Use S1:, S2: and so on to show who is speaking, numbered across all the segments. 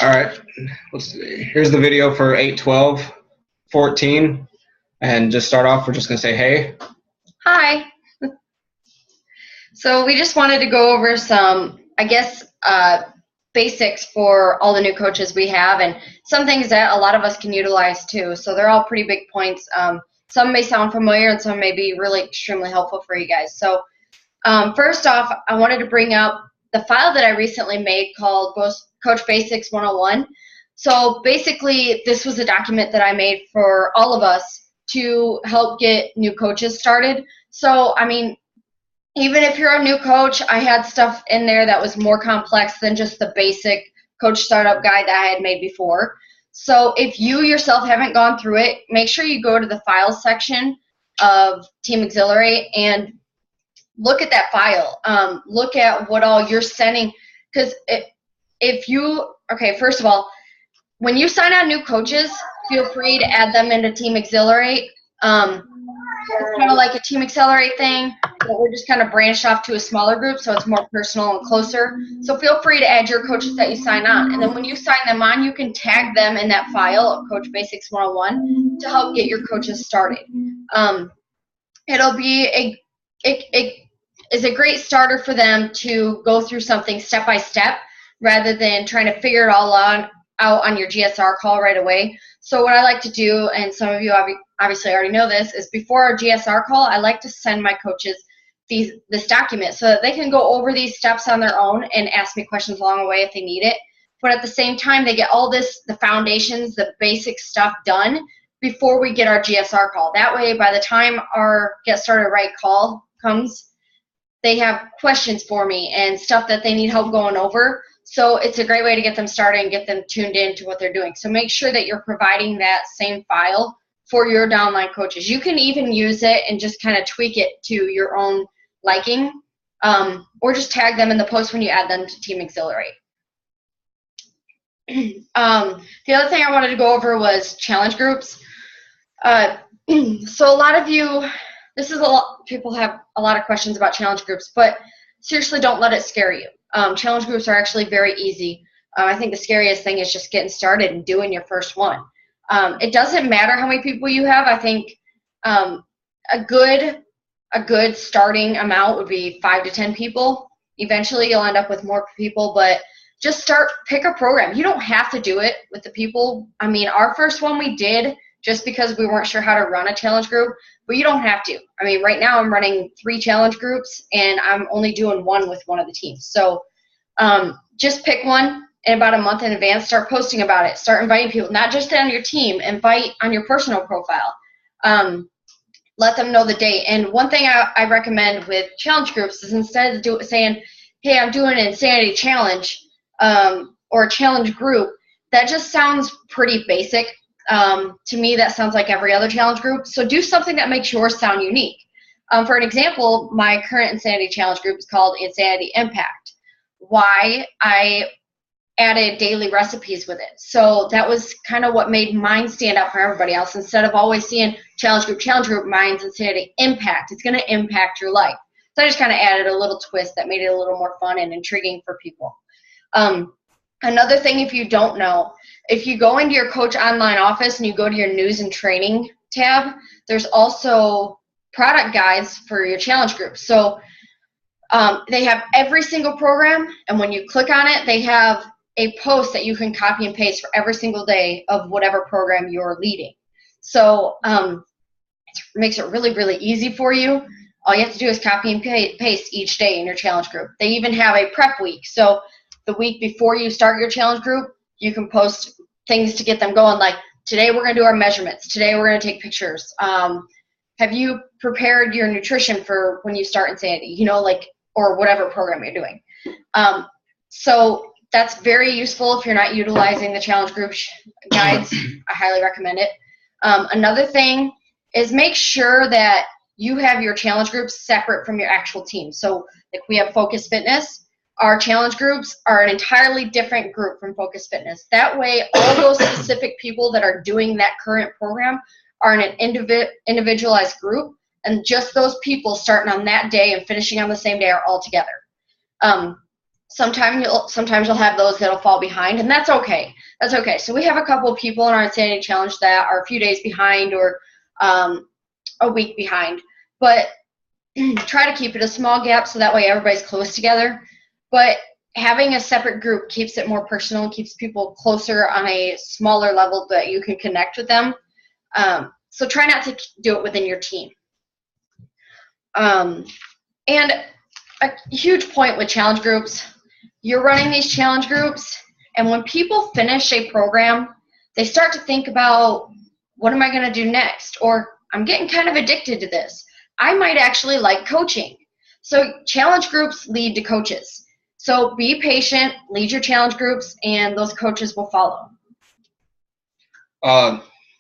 S1: All right, let's see. Here's the video for 8/12/14, and just start off, we're just gonna say hey.
S2: Hi. So we just wanted to go over some, basics for all the new coaches we have, and some things that a lot of us can utilize too. So they're all pretty big points. Some may sound familiar and some may be really extremely helpful for you guys. So first off, I wanted to bring up the file that I recently made called Coach Basics 101. So basically, this was a document that I made for all of us to help get new coaches started. So, I mean, even if you're a new coach, I had stuff in there that was more complex than just the basic coach startup guide that I had made before. So if you yourself haven't gone through it, make sure you go to the files section of Team Exhilarate and look at that file. Look at what all you're sending. Because first of all, when you sign on new coaches, feel free to add them into Team Exhilarate. It's kind of like a Team Accelerate thing, but we're just kind of branched off to a smaller group, so it's more personal and closer. So feel free to add your coaches that you sign on. And then when you sign them on, you can tag them in that file of Coach Basics 101 to help get your coaches started. It'll be it is a great starter for them to go through something step by step rather than trying to figure it all out on your GSR call right away. So what I like to do, and some of you obviously already know this, is before our GSR call, I like to send my coaches this document so that they can go over these steps on their own and ask me questions along the way if they need it. But at the same time, they get all the foundations, the basic stuff done before we get our GSR call. That way, by the time our Get Started Right call comes, they have questions for me and stuff that they need help going over. So it's a great way to get them started and get them tuned in to what they're doing. So make sure that you're providing that same file for your downline coaches. You can even use it and just kind of tweak it to your own liking, or just tag them in the post when you add them to Team Exhilarate. The other thing I wanted to go over was challenge groups. So a lot of you, people have a lot of questions about challenge groups, but seriously, don't let it scare you. Challenge groups are actually very easy. I think the scariest thing is just getting started and doing your first one. It doesn't matter how many people you have. I think a good starting amount would be 5 to 10 people. Eventually, you'll end up with more people, but just pick a program. You don't have to do it with the people. I mean, our first one we did just because we weren't sure how to run a challenge group, but you don't have to. I mean, right now I'm running 3 challenge groups, and I'm only doing one with one of the teams. So just pick one, and about a month in advance, start posting about it. Start inviting people, not just on your team, invite on your personal profile. Let them know the date. And one thing I recommend with challenge groups is instead of saying, hey, I'm doing an insanity challenge or a challenge group, that just sounds pretty basic. To me, that sounds like every other challenge group. So do something that makes yours sound unique. For an example, my current Insanity Challenge group is called Insanity Impact. Why? I added daily recipes with it. So that was kind of what made mine stand out from everybody else. Instead of always seeing challenge group, mine's Insanity Impact. It's going to impact your life. So I just kind of added a little twist that made it a little more fun and intriguing for people. Another thing, if you don't know, if you go into your Coach Online office and you go to your News and Training tab, there's also product guides for your challenge groups. So they have every single program, and when you click on it, they have a post that you can copy and paste for every single day of whatever program you're leading. So it makes it really, really easy for you. All you have to do is copy and paste each day in your challenge group. They even have a prep week. So the week before you start your challenge group, you can post things to get them going, like today we're going to do our measurements. Today we're going to take pictures. Have you prepared your nutrition for when you start Insanity, or whatever program you're doing? So that's very useful if you're not utilizing the challenge group guides. I highly recommend it. Another thing is make sure that you have your challenge groups separate from your actual team. So like we have Focus Fitness. Our challenge groups are an entirely different group from Focus Fitness. That way, all those specific people that are doing that current program are in an individualized group, and just those people starting on that day and finishing on the same day are all together. Sometimes you'll have those that'll fall behind, and that's okay. That's okay. So we have a couple of people in our Insanity Challenge that are a few days behind or a week behind, but try to keep it a small gap so that way everybody's close together. But having a separate group keeps it more personal, keeps people closer on a smaller level that you can connect with them. So try not to do it within your team. And a huge point with challenge groups, you're running these challenge groups, and when people finish a program, they start to think about, what am I going to do next? Or I'm getting kind of addicted to this. I might actually like coaching. So challenge groups lead to coaches. So be patient, lead your challenge groups, and those coaches will follow.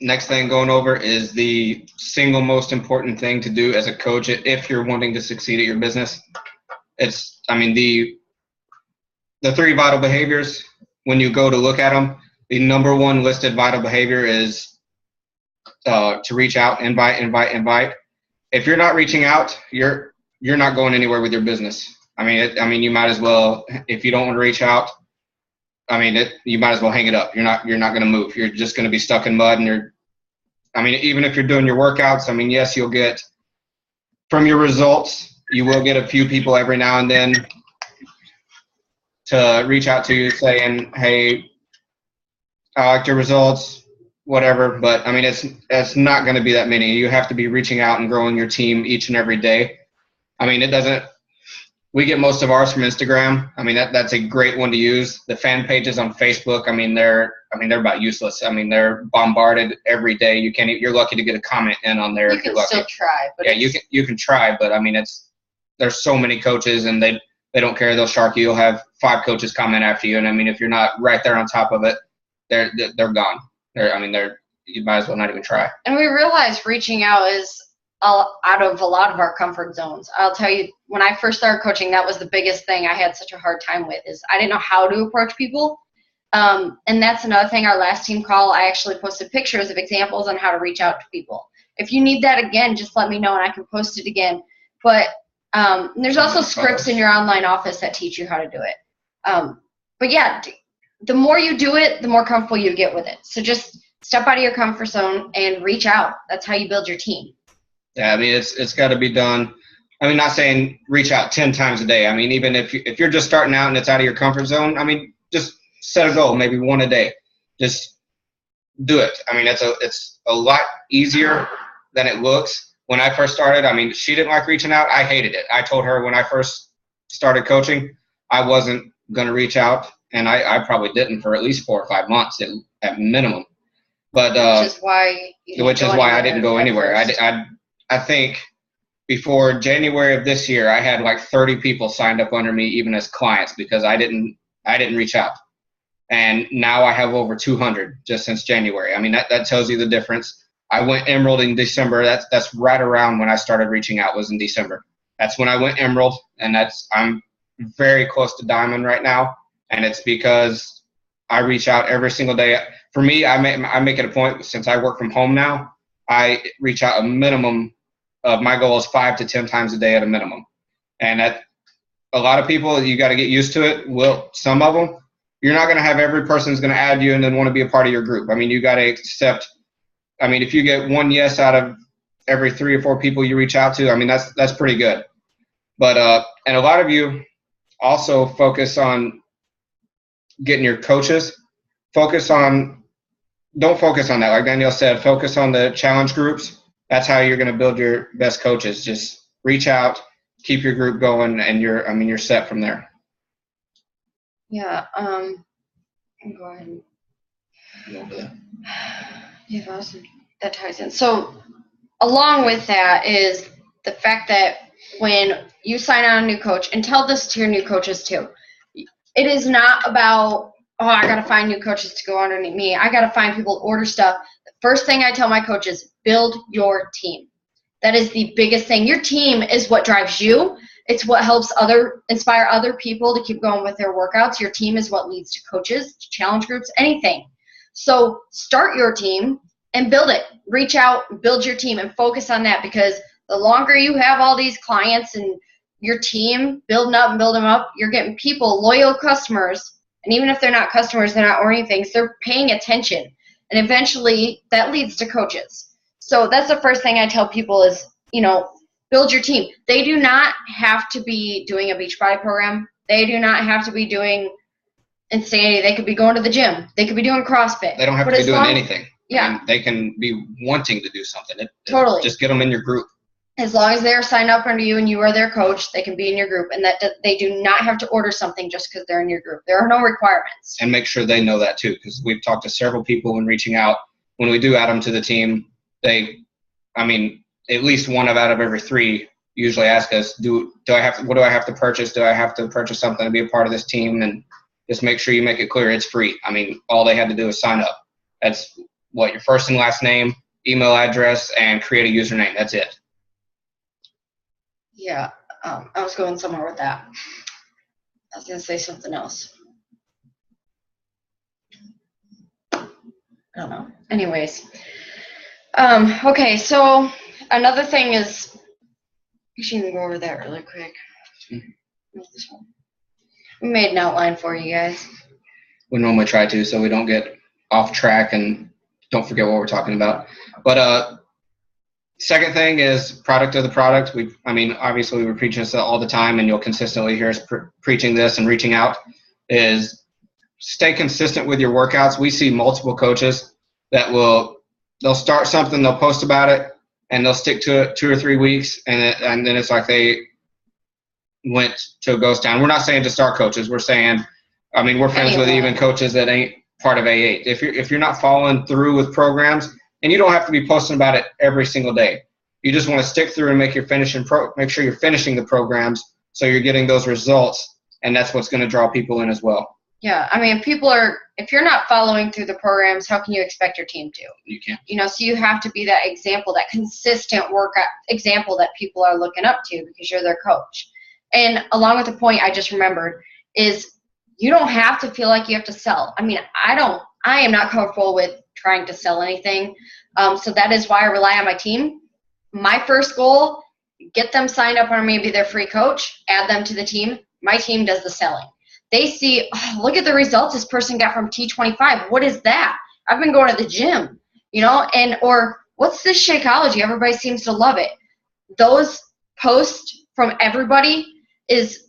S1: Next thing going over is the single most important thing to do as a coach if you're wanting to succeed at your business. The 3 vital behaviors, when you go to look at them, the number 1 listed vital behavior is to reach out, invite. If you're not reaching out, you're not going anywhere with your business. You might as well, if you don't want to reach out, you might as well hang it up. You're not going to move. You're just going to be stuck in mud. And even if you're doing your workouts, yes, you'll get, from your results, you will get a few people every now and then to reach out to you saying, hey, I liked your results, whatever. But it's not going to be that many. You have to be reaching out and growing your team each and every day. We get most of ours from Instagram. That's a great one to use. The fan pages on Facebook, they're about useless. They're bombarded every day. You're lucky to get a comment in on there.
S2: You can still try, but
S1: yeah, you can try, but there's so many coaches, and they don't care. They'll shark you. You'll have 5 coaches comment after you, and if you're not right there on top of it, they're gone. You might as well not even try.
S2: And we realize reaching out is out of a lot of our comfort zones. I'll tell you, when I first started coaching, that was the biggest thing I had such a hard time with, is I didn't know how to approach people. And that's another thing. Our last team call, I actually posted pictures of examples on how to reach out to people. If you need that again, just let me know and I can post it again. But there's also scripts in your online office that teach you how to do it. But yeah, the more you do it, the more comfortable you get with it. So just step out of your comfort zone and reach out. That's how you build your team.
S1: Yeah, it's got to be done. Not saying reach out 10 times a day. Even if you're just starting out and it's out of your comfort zone, just set a goal, maybe 1 a day. Just do it. It's a lot easier than it looks. When I first started, she didn't like reaching out. I hated it. I told her when I first started coaching, I wasn't going to reach out, and I probably didn't for at least 4 or 5 months at minimum. But
S2: which is
S1: why I didn't go anywhere. I think before January of this year, I had like 30 people signed up under me, even as clients, because I didn't reach out. And now I have over 200 just since January. That tells you the difference. I went Emerald in December. That's right around when I started reaching out, was in December. That's when I went Emerald, and I'm very close to Diamond right now. And it's because I reach out every single day. For me, I make it a point, since I work from home now, I reach out a minimum of, my goal is 5 to 10 times a day at a minimum. And a lot of people, you got to get used to it. Some of them, you're not going to have every person's going to add you and then want to be a part of your group. You got to accept. If you get 1 yes out of every 3 or 4 people you reach out to, that's pretty good. But and a lot of you also focus on getting your coaches. Don't focus on that. Like Danielle said, focus on the challenge groups. That's how you're going to build your best coaches. Just reach out, keep your group going, and you're set from there.
S2: Yeah. Go ahead. Yeah, awesome. That ties in. So along with that is the fact that when you sign on a new coach, and tell this to your new coaches too, it is not about, I got to find new coaches to go underneath me. I got to find people to order stuff. The first thing I tell my coaches, build your team. That is the biggest thing. Your team is what drives you. It's what helps inspire other people to keep going with their workouts. Your team is what leads to coaches, to challenge groups, anything. So start your team and build it. Reach out, build your team, and focus on that, because the longer you have all these clients and your team, building up and building them up, you're getting people, loyal customers. And even if they're not customers, they're not ordering things, they're paying attention. And eventually that leads to coaches. So that's the first thing I tell people is, build your team. They do not have to be doing a Beachbody program. They do not have to be doing Insanity. They could be going to the gym. They could be doing CrossFit.
S1: They don't have to be doing anything.
S2: Yeah.
S1: I mean, they can be wanting to do something.
S2: Totally.
S1: Just get them in your group.
S2: As long as they're signed up under you and you are their coach, they can be in your group. And that they do not have to order something just because they're in your group. There are no requirements.
S1: And make sure they know that too, because we've talked to several people when reaching out. When we do add them to the team, at least one out of every three usually ask us, what do I have to purchase? Do I have to purchase something to be a part of this team? And just make sure you make it clear it's free. I mean, all they had to do is sign up. That's your first and last name, email address, and create a username. That's it.
S2: Yeah, I was going somewhere with that. I was going to say something else. I don't know. Anyways. Okay, so another thing is, you should even go over that really quick. This one. We made an outline for you guys.
S1: We normally try to, so we don't get off track and don't forget what we're talking about. But second thing is product of the product. Obviously we're preaching this all the time, and you'll consistently hear us preaching this and reaching out, is stay consistent with your workouts. We see multiple coaches that they'll start something, they'll post about it, and they'll stick to it 2 or 3 weeks, and then it's like they went to a ghost town. We're not saying to start coaches. We're saying, we're friends with even coaches that ain't part of A8. If you're not following through with programs, and you don't have to be posting about it every single day. You just want to stick through and make sure you're finishing the programs so you're getting those results, and that's what's going to draw people in as well.
S2: Yeah, if you're not following through the programs, how can you expect your team to?
S1: You can't.
S2: So you have to be that example, that consistent workout example that people are looking up to because you're their coach. And along with the point I just remembered is you don't have to feel like you have to sell. I am not comfortable with trying to sell anything. So that is why I rely on my team. My first goal, get them signed up on maybe their free coach, add them to the team. My team does the selling. They see, look at the results this person got from T25. What is that? I've been going to the gym, or what's this Shakeology? Everybody seems to love it. Those posts from everybody is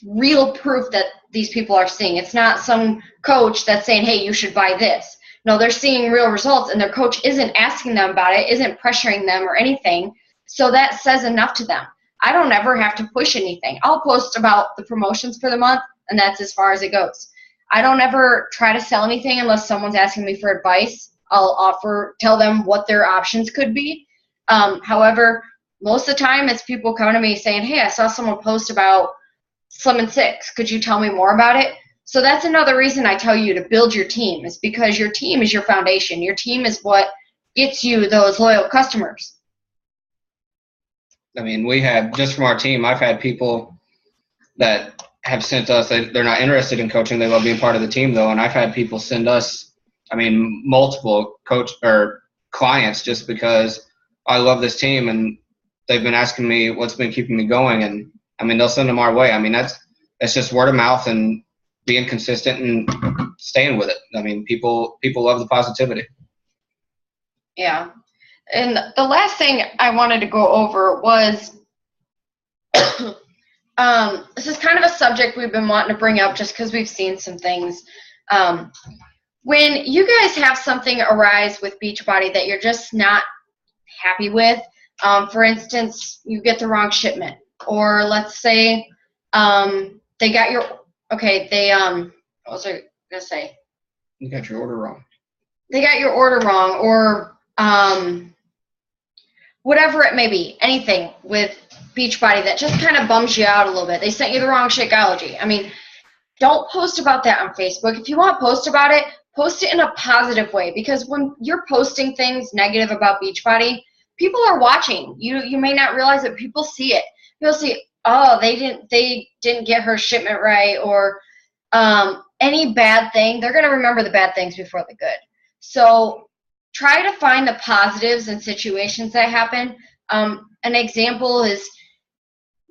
S2: real proof that these people are seeing. It's not some coach that's saying, hey, you should buy this. No, they're seeing real results, and their coach isn't asking them about it, isn't pressuring them or anything. So that says enough to them. I don't ever have to push anything. I'll post about the promotions for the month, and that's as far as it goes. I don't ever try to sell anything unless someone's asking me for advice. I'll tell them what their options could be. However, most of the time it's people coming to me saying, hey, I saw someone post about Slim and Six. Could you tell me more about it? So that's another reason I tell you to build your team, is because your team is your foundation. Your team is what gets you those loyal customers.
S1: We have, just from our team, I've had people that have sent us, they're not interested in coaching. They love being part of the team though. And I've had people send us, multiple coach or clients just because I love this team and they've been asking me what's been keeping me going. And they'll send them our way. That's just word of mouth and being consistent and staying with it. People love the positivity.
S2: Yeah. And the last thing I wanted to go over was, this is kind of a subject we've been wanting to bring up just because we've seen some things. When you guys have something arise with Beachbody that you're just not happy with, for instance, you get the wrong shipment, or let's say they got your, what was I going to say?
S1: You got your order wrong.
S2: They got your order wrong, or whatever it may be, anything with Beachbody that just kind of bums you out a little bit. They sent you the wrong Shakeology. Don't post about that on Facebook. If you want to post about it, post it in a positive way, because when you're posting things negative about Beachbody, people are watching. You may not realize it. People see it. People see, oh, they didn't get her shipment right, or any bad thing. They're going to remember the bad things before the good. So try to find the positives in situations that happen. An example is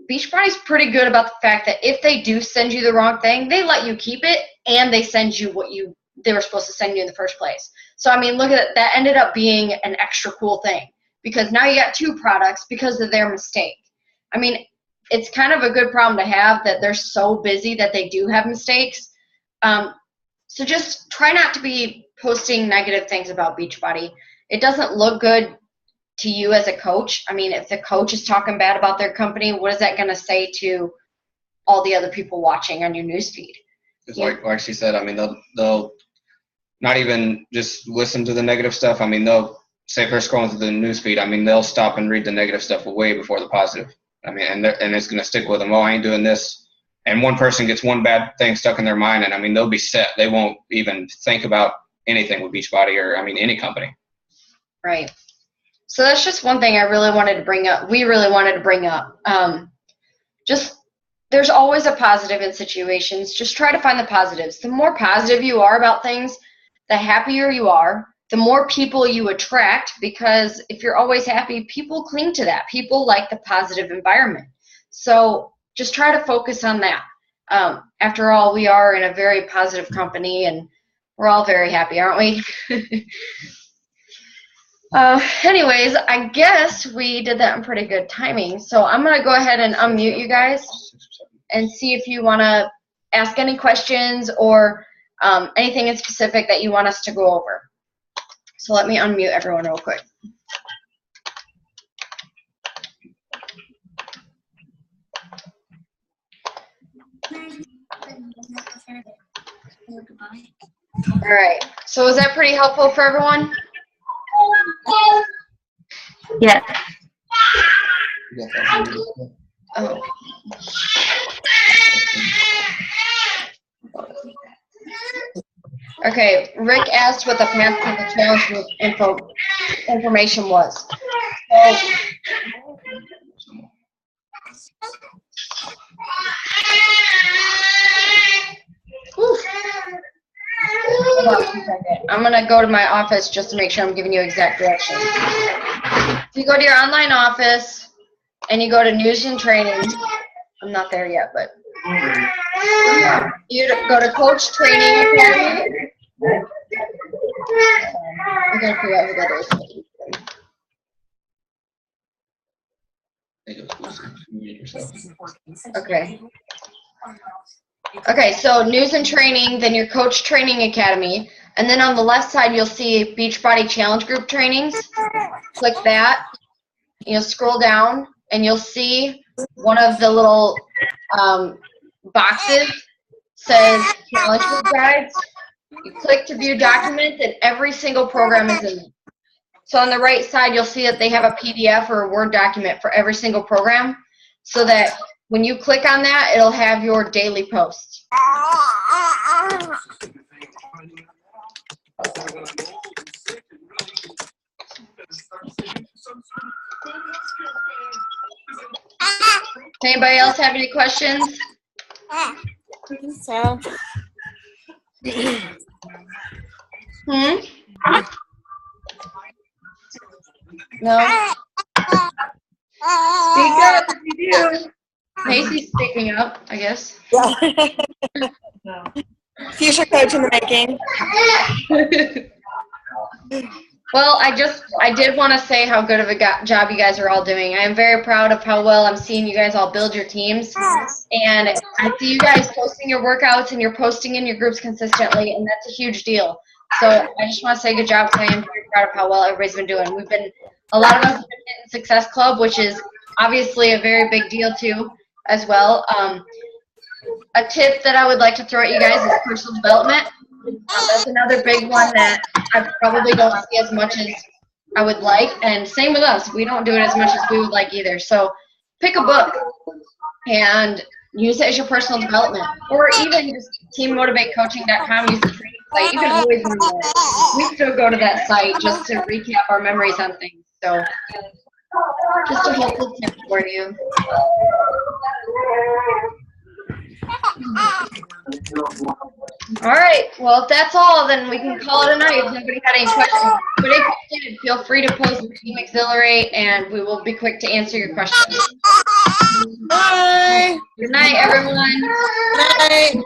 S2: Beachbody's pretty good about the fact that if they do send you the wrong thing, they let you keep it and they send you what they were supposed to send you in the first place. So, I mean, look at that. That ended up being an extra cool thing because now you got 2 products because of their mistake. I mean, it's kind of a good problem to have that they're so busy that they do have mistakes. So just try not to be posting negative things about Beachbody. It doesn't look good to you as a coach. I mean, if the coach is talking bad about their company, what is that going to say to all the other people watching on your newsfeed?
S1: It's like she said, I mean, they'll not even just listen to the negative stuff. I mean, they'll say if they're scrolling through the newsfeed, I mean, they'll stop and read the negative stuff way before the positive. I mean, and it's going to stick with them. Oh, I ain't doing this. And one person gets one bad thing stuck in their mind, and I mean, they'll be set. They won't even think about anything with Beachbody or, I mean, any company.
S2: Right. So that's just one thing I really wanted to bring up. We really wanted to bring up. Just there's always a positive in situations. Just try to find the positives. The more positive you are about things, the happier you are, the more people you attract, because if you're always happy, people cling to that. People like the positive environment. So just try to focus on that. After all, we are in a very positive company, and we're all very happy, aren't we? Anyways, I guess we did that in pretty good timing. So I'm going to go ahead and unmute you guys and see if you want to ask any questions or anything in specific that you want us to go over. So let me unmute everyone real quick. All right. So is that pretty helpful for everyone?
S3: Yeah.
S2: Oh. Okay, Rick asked what the path to the challenge group information was. Hold on 1 second. I'm going to go to my office just to make sure I'm giving you exact directions. If you go to your online office and you go to news and training, I'm not there yet, but you go to Coach Training Academy. I gotta figure out who that is. Okay. Okay, so news and training, then your Coach Training Academy, and then on the left side you'll see Beachbody Challenge Group trainings. Click that. You'll scroll down and you'll see one of the little boxes says Challenge Group Guides. You click to view documents and every single program is in there. So on the right side you'll see that they have a PDF or a Word document for every single program, so that when you click on that, it'll have your daily posts. Anybody else have any questions?
S3: So.
S2: No? Speak up if you do. Macy's speaking up, I guess.
S3: Future coach in the making.
S2: Well, I did want to say how good of a job you guys are all doing. I am very proud of how well I'm seeing you guys all build your teams. And I see you guys posting your workouts and you're posting in your groups consistently, and that's a huge deal. So I just want to say good job, because I am very proud of how well everybody's been doing. A lot of us have been in Success Club, which is obviously a very big deal too, as well. A tip that I would like to throw at you guys is personal development. That's another big one that I probably don't see as much as I would like, and same with us. We don't do it as much as we would like either. So pick a book and use it as your personal development, or even just teammotivatecoaching.com. Use the training site. You can always remember. We still go to that site just to recap our memories on things. So just a helpful tip for you. All right. Well, if that's all, then we can call it a night. If nobody had any questions, but if you did, feel free to post Team Exhilarate, and we will be quick to answer your questions.
S3: Bye.
S2: Good night, everyone.
S3: Good night.